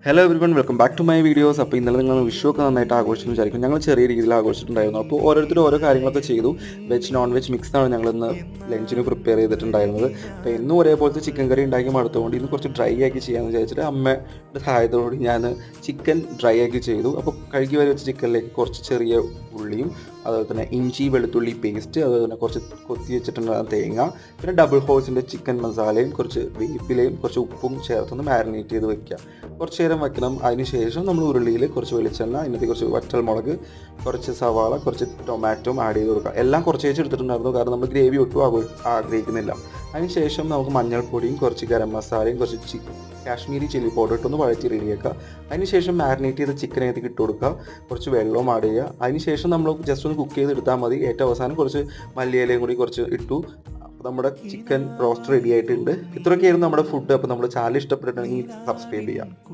Hello everyone, welcome back to my videos. അപ്പോൾ ഇന്നലെ നിങ്ങൾ വിഷു ഒക്കെ നന്നായിട്ട് ആഘോഷിച്ചു വിചാരിക്കും. ഞങ്ങൾ ചെറിയ രീതിയിൽ ആഘോഷിച്ചിട്ടുണ്ടായിരുന്നു. അപ്പോൾ ഓരോരുത്തരും ഓരോ കാര്യങ്ങളൊക്കെ ചെയ്തു. വെജ് നോൺ വെജ് മിക്സാണ് ഞങ്ങളിന്ന് ലഞ്ചിന് പ്രിപ്പയർ ചെയ്തിട്ടുണ്ടായിരുന്നത്. അപ്പോൾ എന്നും ഒരേപോലത്തെ ചിക്കൻ കറി ഉണ്ടാക്കി മടുത്തുകൊണ്ട് ഇന്ന് കുറച്ച് ഡ്രൈ ആക്കി ചെയ്യാമെന്ന് വിചാരിച്ചിട്ട് അമ്മയുടെ സഹായത്തോടുകൂടി ഞാൻ ചിക്കൻ ഡ്രൈ ആക്കി ചെയ്തു. അപ്പോൾ കഴുകി വരെ വെച്ച ചിക്കനിലേക്ക് കുറച്ച് ചെറിയ ഉള്ളിയും അതുപോലെ തന്നെ ഇഞ്ചി വെളുത്തുള്ളി പേസ്റ്റ്, അതുപോലെ തന്നെ കുറച്ച് കൊത്തി വെച്ചിട്ടുണ്ടാകുന്ന തേങ്ങ, പിന്നെ ഡബിൾ ഹോഴ്സിൻ്റെ ചിക്കൻ മസാലയും കുറച്ച് വേപ്പിലയും കുറച്ച് ഉപ്പും ചേർത്തൊന്ന് മാരിനേറ്റ് ചെയ്ത് വെക്കുക. കുറച്ച് നേരം വെക്കണം. അതിനുശേഷം നമ്മൾ ഉരുളിയിൽ കുറച്ച് വെളിച്ചെണ്ണ, അതിനകത്ത് കുറച്ച് വറ്റൽമുളക്, കുറച്ച് സവാള, കുറച്ച് ടൊമാറ്റോ ആഡ് ചെയ്ത് കൊടുക്കുക. എല്ലാം കുറച്ച് എടുത്തിട്ടുണ്ടായിരുന്നു, കാരണം നമ്മൾ ഗ്രേവി ഒട്ടും ആഗ്രഹിക്കുന്നില്ല. അതിനുശേഷം നമുക്ക് മഞ്ഞൾപ്പൊടിയും കുറച്ച് ഗരം മസാലയും കുറച്ച് കാശ്മീരി ചില്ലി പൗഡർ ഇട്ടൊന്ന് വഴറ്റി റെഡിയാക്കുക. അതിനുശേഷം മാരിനേറ്റ് ചെയ്ത ചിക്കനകത്തേക്ക് ഇട്ട് കൊടുക്കുക. കുറച്ച് വെള്ളവും ആഡ് ചെയ്യുക. അതിനുശേഷം നമ്മൾ ജസ്റ്റ് ഒന്ന് കുക്ക് ചെയ്തെടുത്താൽ മതി. ഏറ്റവും അവസാനം കുറച്ച് മല്ലിയിലയും കൂടി കുറച്ച് ഇട്ടു. അപ്പോൾ നമ്മുടെ ചിക്കൻ റോസ്റ്റ് റെഡി ആയിട്ടുണ്ട്. ഇത്രയൊക്കെയായിരുന്നു നമ്മുടെ ഫുഡ്. അപ്പോൾ നമ്മുടെ ചാനൽ ഇഷ്ടപ്പെട്ടിട്ടുണ്ടെങ്കിൽ സബ്സ്ക്രൈബ് ചെയ്യാം.